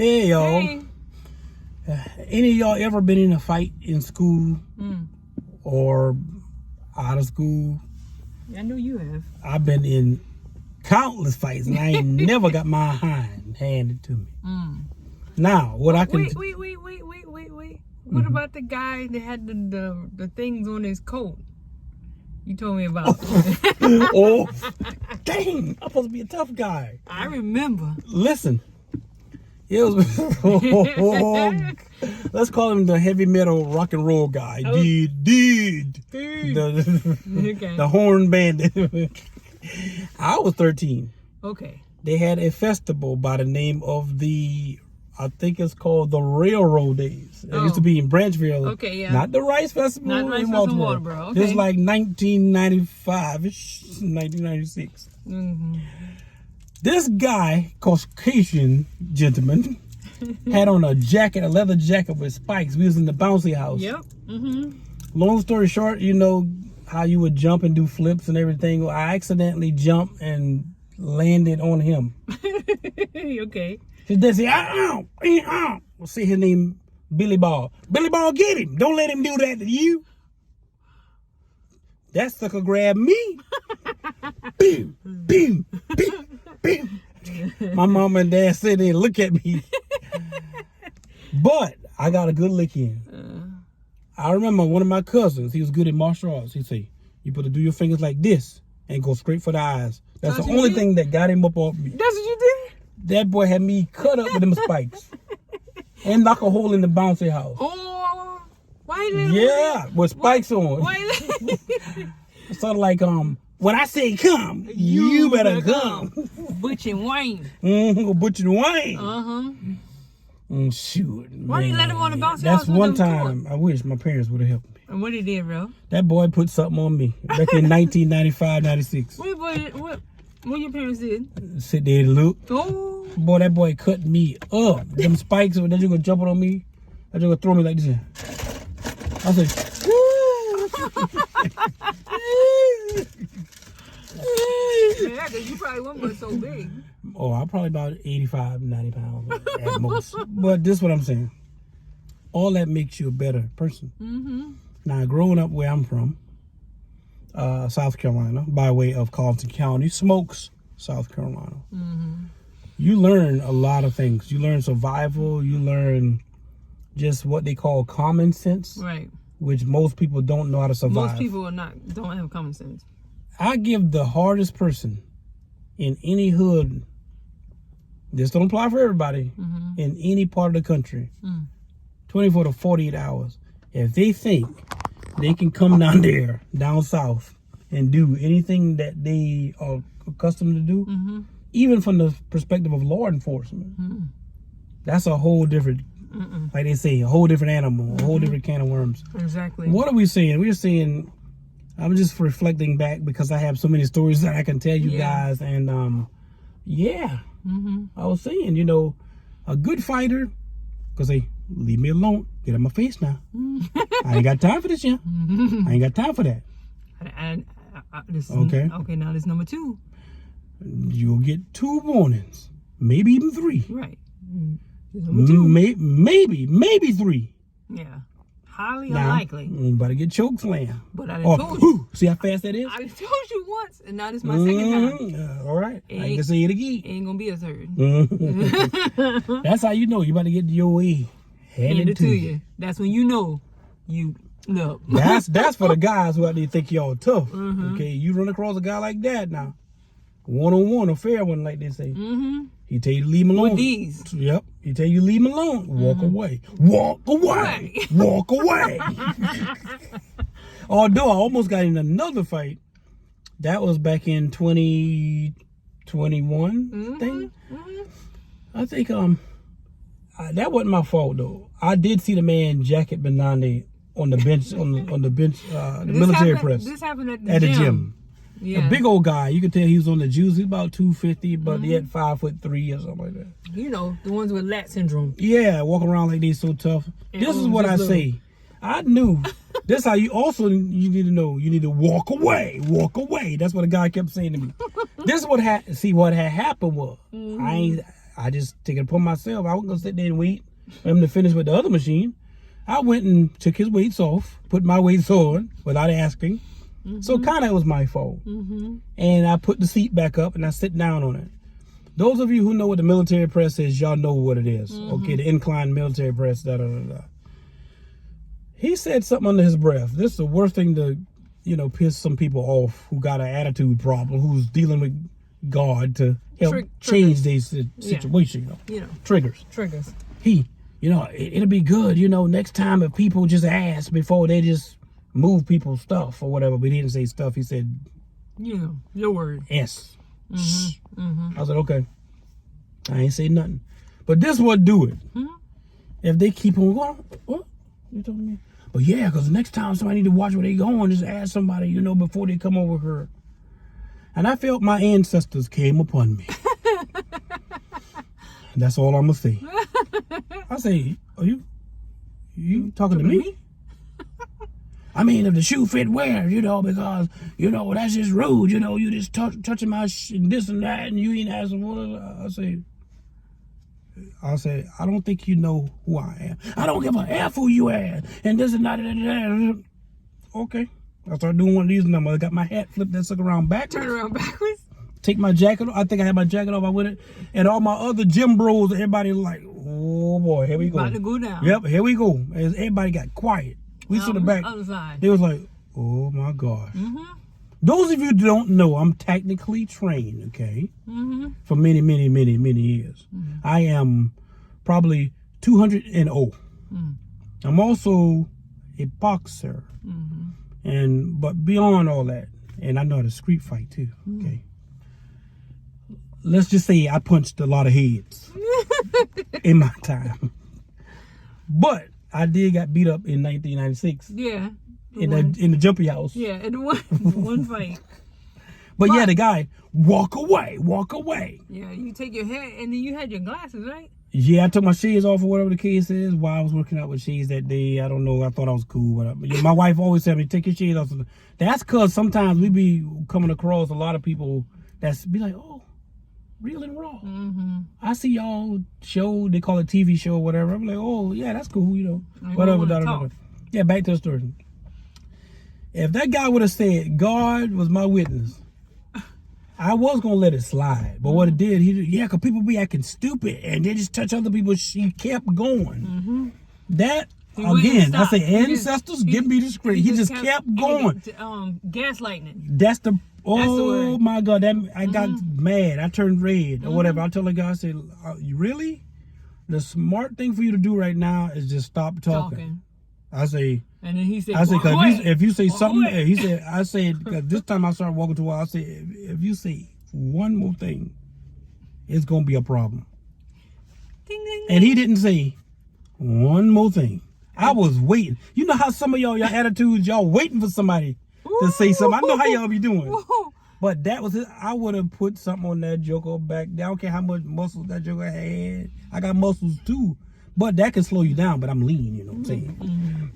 Hey, y'all. Hey. Any of y'all ever been in a fight in school or out of school? I know you have. I've been in countless fights, and I ain't never got my hind handed to me. Now, what I can... Wait. What about the guy that had the things on his coat? You told me about. Oh, dang! I'm supposed to be a tough guy. I remember. Listen, it was. Let's call him the heavy metal rock and roll guy. Oh. Dude. The horn bandit. I was 13. Okay. They had a festival by the name of I think it's called the Railroad Days. It used to be in Branchville. Okay, yeah. Not the Rice Festival Not Rice in Festival, Walterboro. Walterboro. This Okay. is like 1995-ish, 1996. This guy, Caucasian gentleman, had on a leather jacket with spikes. We was in the bouncy house. Yep. Long story short, you know how you would jump and do flips and everything. I accidentally jumped and landed on him. Okay. His dad said, ow. We'll see his name, Billy Ball. Billy Ball, get him. Don't let him do that to you. That sucker grabbed me. Boom. My mom and dad sit there and look at me. But I got a good lick in. I remember one of my cousins, he was good at martial arts. He said, you better do your fingers like this and go straight for the eyes. That's the only thing that got him up off me. That's what you did? That boy had me cut up with them spikes and knock a hole in the bouncy house. Oh, why? Yeah, with spikes on. Why? Sort of like, when I say come, you better come. Butch and Wayne. Butch and Wayne. Shoot, Why didn't you let him on the bouncy house? That's one time I wish my parents would have helped me. And what he did, bro? That boy put something on me back in 1995, 96. What your parents did? Sit there and look. Oh. Boy, that boy cut me up. Them spikes, that you gonna jump on me. That you gonna throw me like this. I said, Yeah, because you probably wasn't so big. oh, I'm probably about 85, 90 pounds at most. But this is what I'm saying. All that makes you a better person. Now, growing up where I'm from, South Carolina, by way of Carlton County, Smokes, South Carolina. You learn a lot of things. You learn survival. You learn just what they call common sense, Right. which most people don't know how to survive. Most people don't have common sense. I give the hardest person in any hood, this don't apply for everybody, in any part of the country, 24 to 48 hours. If they think they can come down south, and do anything that they are accustomed to do, even from the perspective of law enforcement, that's a whole different, like they say, a whole different animal, a whole different can of worms. Exactly. What are we saying? We're saying, I'm just reflecting back because I have so many stories that I can tell you guys. And I was saying, you know, a good fighter, because they leave me alone, get out my face now. I ain't got time for this, I ain't got time for that. And okay. Now this number 2. You'll get 2 warnings, maybe even 3. Right. Number 2. Maybe 3. Yeah. Highly unlikely. You better get choke slam. But I done told you. See how fast that is? I done told you once, and now this is my second time. All right. I can say it again. Ain't gonna be a third. That's how you know you better get your way handed to you. That's when you know you look. That's for the guys who out there think y'all tough. Okay, you run across a guy like that now, one-on-one, a fair one, like they say. He tell you to leave him alone. With these. Yep. He tell you to leave him alone. Walk away. Walk away. Walk away. Although I almost got in another fight. That was back in 2021 thing. I think that wasn't my fault though. I did see the man Jacket Benande on the bench the military press. This happened at the gym. Yeah. A big old guy. You can tell he was on the juice. He's about 250, but he had 5'3" or something like that. You know, the ones with lat syndrome. Yeah, walking around like they so tough. And this is what I say. I knew. This how you also you need to know. You need to walk away. Walk away. That's what the guy kept saying to me. This is what what had happened was I I just take it upon myself. I wasn't gonna sit there and wait for him to finish with the other machine. I went and took his weights off, put my weights on without asking. So kind of it was my fault. And I put the seat back up and I sit down on it. Those of you who know what the military press is, y'all know what it is. Okay, the incline military press, da da da da. He said something under his breath. This is the worst thing to, piss some people off who got an attitude problem, who's dealing with God to help change their situation. Triggers. It'll be good, next time if people just ask before they just move people's stuff or whatever. But he didn't say stuff. He said, your word. Yes. I said, okay. I ain't say nothing. But this would do it. If they keep on going, what? You talking to me? But yeah, because next time somebody need to watch where they going, just ask somebody, before they come over here. And I felt my ancestors came upon me. That's all I'm going to say. I say, are you talking to me? I mean, if the shoe fit, wear, because, that's just rude, you just touching my and this and that, and you ain't asking what. I say, I don't think you know who I am. I don't give a F who you are. And this and that. Okay. I started doing one of these numbers. I got my hat flipped that sucker around backwards. Turn around backwards? Take my jacket off. I think I had my jacket off. I went it. And all my other gym bros, everybody was like, oh boy, here we go. About to go down. Yep, here we go. As everybody got quiet. We stood the back. Other side. They was like, oh my gosh. Those of you who don't know, I'm technically trained, okay? For many, many, many, many years. I am probably 200-0. I'm also a boxer. But beyond all that, and I know how to street fight too, okay? Let's just say I punched a lot of heads in my time. But I did get beat up in 1996. Yeah. In the jumpy house. Yeah, in the one fight. But yeah, the guy, walk away. Yeah, you take your hat, and then you had your glasses, right? Yeah, I took my shades off or whatever the case is while I was working out with shades that day. I don't know. I thought I was cool. But my wife always said me, take your shades off. That's because sometimes we be coming across a lot of people that's be like, oh, real and raw. I see y'all show, they call it TV show or whatever. I'm like, oh, yeah, that's cool, whatever. Yeah, back to the story. If that guy would have said, God was my witness, I was going to let it slide. But what it did, because people be acting stupid and they just touch other people. She kept going. That, again, I say ancestors, give me the script. He just kept going. Gaslighting. That's my God. I got mad. I turned red or whatever. I told the guy, I said, you really? The smart thing for you to do right now is just stop talking. I say, and then he said, because if you say something, I said, because this time I started walking toward, I said, if you say one more thing, it's going to be a problem. Ding, ding, and he didn't say one more thing. I was waiting. You know how some of y'all attitudes, y'all waiting for somebody to say something. I know how y'all be doing. But that was it. I would have put something on that joker back there. I don't care how much muscles that joker had. I got muscles too. But that can slow you down, but I'm lean, you know what I'm saying?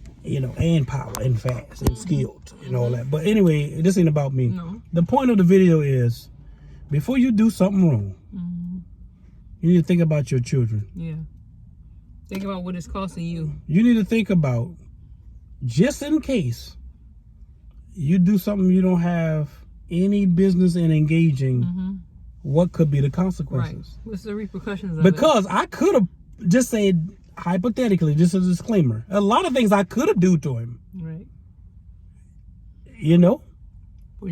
And power and fast and skilled and all that. But anyway, this ain't about me. No. The point of the video is, before you do something wrong, you need to think about your children. Yeah. Think about what it's costing you. You need to think about, just in case you do something you don't have any business in engaging, what could be the consequences? Right. What's the repercussions of because I could have just said, hypothetically, just as a disclaimer, a lot of things I could have do to him. Right.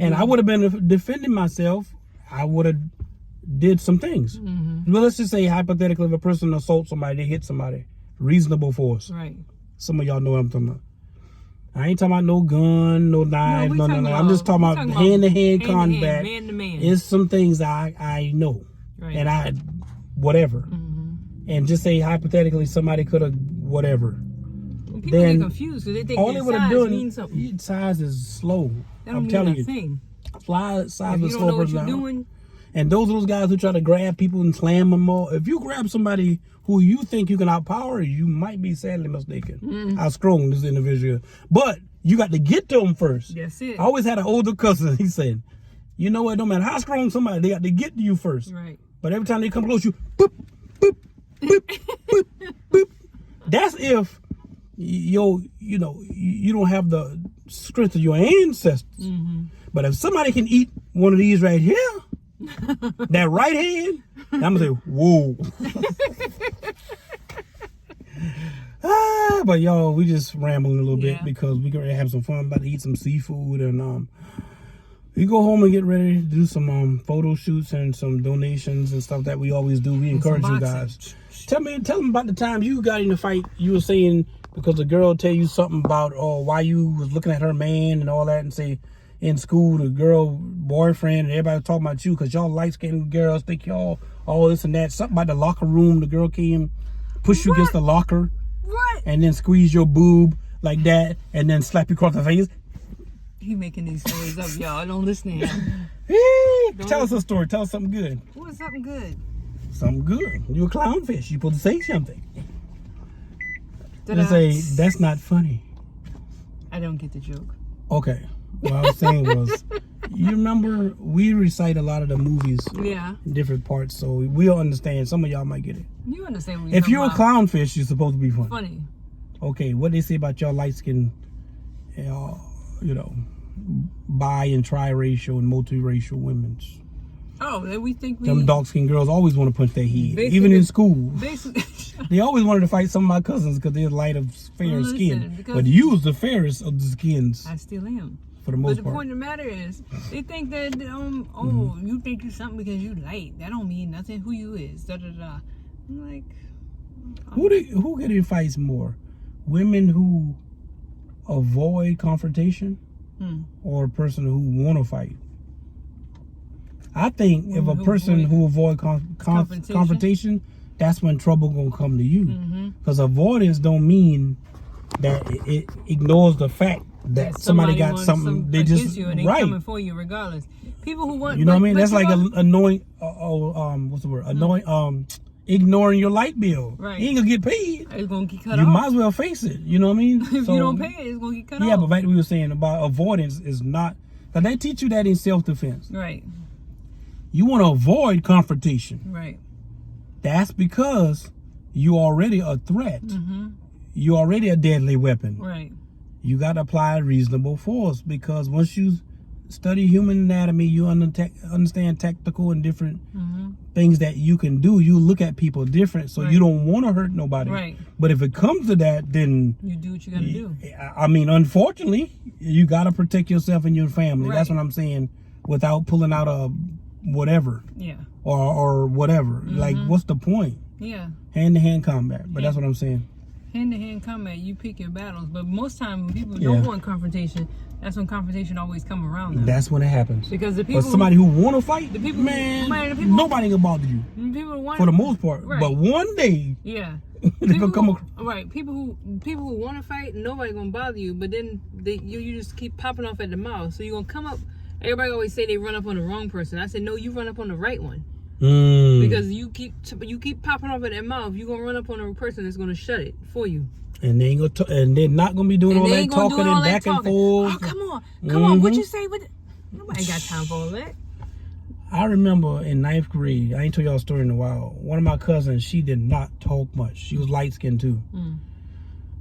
And I would have been defending myself. I would have did some things. But let's just say, hypothetically, if a person assaults somebody, they hit somebody, reasonable force. Right. Some of y'all know what I'm talking about. I ain't talking about no gun, no knife, no. I'm just talking about hand-to-hand combat. Man-to-man. It's some things I know. Right. And whatever. And just say, hypothetically, somebody could have whatever. People get confused because they think all size means something. Size is slow. I'm telling you. Size is slow. What you're doing. And those guys who try to grab people and slam them all. If you grab somebody who you think you can outpower, you might be sadly mistaken. How strong this individual. But you got to get to them first. That's it. I always had an older cousin. He said, you know what? No matter how strong somebody, they got to get to you first. Right. But every time they come close, you boop, boop, boop, boop. That's if you don't have the strength of your ancestors. Mm-hmm. But if somebody can eat one of these right here, that right hand, I'm gonna say, whoa. But y'all, we just rambling a little bit because we gonna have some fun. About to eat some seafood, and we go home and get ready to do some photo shoots and some donations and stuff that we always do. We encourage you guys. Tell them about the time you got in the fight. You were saying because the girl tell you something about why you was looking at her man and all that, and say in school the girl boyfriend and everybody was talking about you because y'all light skinned girls think y'all all this and that. Something about the locker room. The girl came, pushed you against the locker. What? And then squeeze your boob like that, and then slap you across the face. He making these stories up, y'all. Don't listen to him. Tell us a story. Tell us something good. What's something good? Something good. You a clownfish. You supposed to say something. Just say, that's not funny. I don't get the joke. Okay. What I was saying was, you remember we recite a lot of the movies Yeah. in different parts, so we'll understand. Some of y'all might get it. You understand what If you're a clownfish, you're supposed to be funny. Funny. Okay, what they say about y'all light-skinned, bi and triracial and multiracial women. Oh, we think we... Them dark-skinned girls always want to punch their head. Basically- Even in school. Basically... They always wanted to fight some of my cousins because they're light of fair Listen, skin. because- But you was the fairest of the skins I still am. for the But most the part. point of the matter is, they think that, you think you're something because you light. That don't mean nothing. Who you is. Da-da-da. I'm like... Who get in fights more? Women who avoid confrontation or a person who want to fight? I think if a Women who person avoid who avoid confrontation, that's when trouble gonna come to you. Because avoidance don't mean that it ignores the fact that somebody got wants something. They against just you and they right. coming for you regardless. People who want... You know what I mean? but That's you like know- annoying. What's the word? Annoying. Ignoring your light bill. Right. You ain't gonna get paid. It's going to get cut You off. might as well face it. You know what I mean? If you don't pay it, it's going to get cut off. Yeah, but like we were saying about avoidance is not. Cause they teach you that in self-defense. Right. You want to avoid confrontation. Right. That's because you already a threat. You already a deadly weapon. Right. You got to apply reasonable force because once you study human anatomy, you understand tactical and different things that you can do. You look at people different, so you don't want to hurt nobody. Right. But if it comes to that, then You do what you got to do. I mean, unfortunately, you got to protect yourself and your family. Right. That's what I'm saying. Without pulling out a whatever Yeah. or whatever. Like, what's the point? Yeah. Hand-to-hand combat. But that's what I'm saying. Hand-to-hand combat, you pick your battles. But most time when people don't want confrontation, that's when confrontation always come around them. That's when it happens. Because the people But somebody who want to fight, the people man, the people- nobody can bother you people want for the most part. Right. But one day, Yeah. they gonna come across. Right. People who want to fight, nobody gonna bother you. But then you just keep popping off at the mouth. So you're gonna come up. Everybody always say they run up on the wrong person. I said no, you run up on the right one. Because you keep popping off at that mouth, you're gonna run up on a person that's gonna shut it for you. And they ain't gonna and they're not gonna be doing all that talking and back and forth. Oh, come on, what you say? Nobody got time for all that. I remember in 9th grade, I ain't told y'all a story in a while. One of my cousins, she did not talk much. She was light skinned too.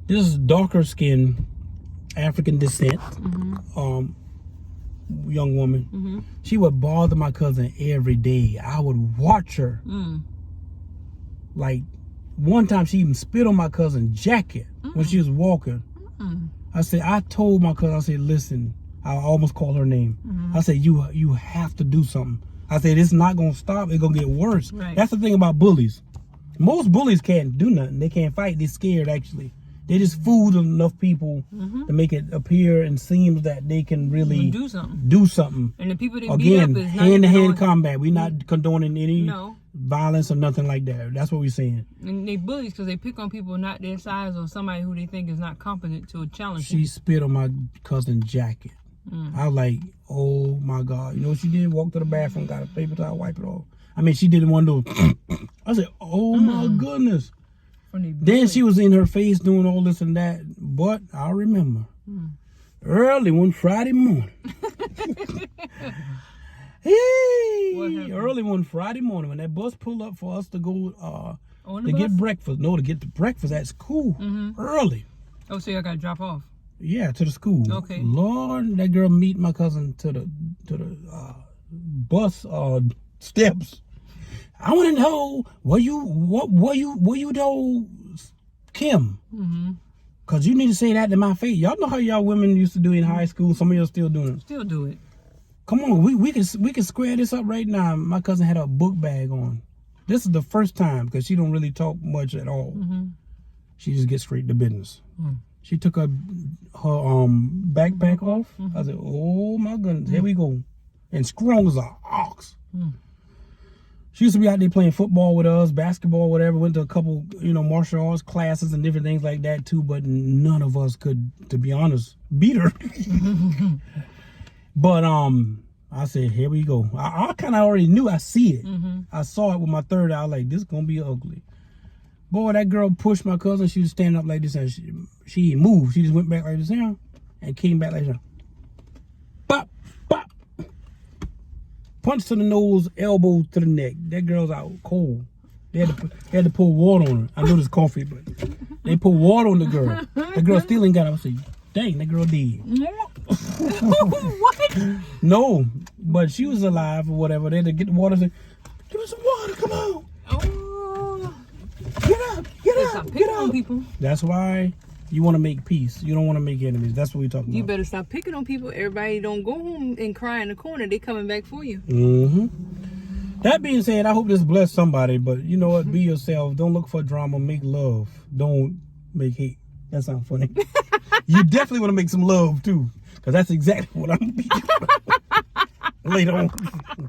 This is darker skinned, African descent, young woman. She would bother my cousin every day. I would watch her. Like one time, she even spit on my cousin's jacket when she was walking. I told my cousin, I said, listen, I almost called her name. I said, you have to do something. I said, it's not gonna stop. It's gonna get worse. Right. That's the thing about bullies. Most bullies can't do nothing. They can't fight. They're scared, actually. They just fooled enough people to make it appear and seem that they can really Do something. do something. And the people that beat Again, up is not hand-to-hand even combat. We're not condoning any No. violence or nothing like that. That's what we're saying. And they bullies because they pick on people not their size or somebody who they think is not competent to a challenge. She spit on my cousin's jacket. I was like, oh my God. You know what she did? Walked to the bathroom, got a paper towel, wipe it off. I mean, she did one of those. I said, oh my goodness. Then she was in her face doing all this and that. But I remember early one Friday morning, Hey, early one Friday morning when that bus pulled up for us to go to get breakfast. No, to get the breakfast at school early. Oh, so y'all got to drop off? Yeah, to the school. Okay. Lord, that girl meet my cousin to the bus steps. I want to know were you told Kim? Cause you need to say that to my face. Y'all know how y'all women used to do in high school. Some of y'all still doing it. Still do it. Come on, we can square this up right now. My cousin had a book bag on. This is the first time because she don't really talk much at all. She just gets straight to business. She took her backpack off. I said, "Oh my goodness, here we go," and strong as an ox. She used to be out there playing football with us, basketball, whatever. Went to a couple, martial arts classes and different things like that too. But none of us could, to be honest, beat her. But I said, here we go. I kind of already knew. I see it. I saw it with my third eye. Like, this is gonna be ugly. Boy, that girl pushed my cousin. She was standing up like this, and she didn't move. She just went back like this here, and came back like this. Bop, bop. Punch to the nose, elbow to the neck. That girl's out cold. They had to pour water on her. I know this coffee, but they put water on the girl. The girl still ain't got up. I said, dang, that girl dead. What? No, but she was alive or whatever. They had to get the water. Say, give us some water, come on. Oh. Get up, Stop get picking up. on people. That's why you want to make peace. You don't want to make enemies. That's what we're talking You about. better stop picking on people. Everybody don't go home and cry in the corner. They coming back for you. That being said, I hope this blessed somebody. But you know what? Be yourself. Don't look for drama. Make love. Don't make hate. That sounds funny. You definitely want to make some love too, because that's exactly what I'm gonna be doing later on.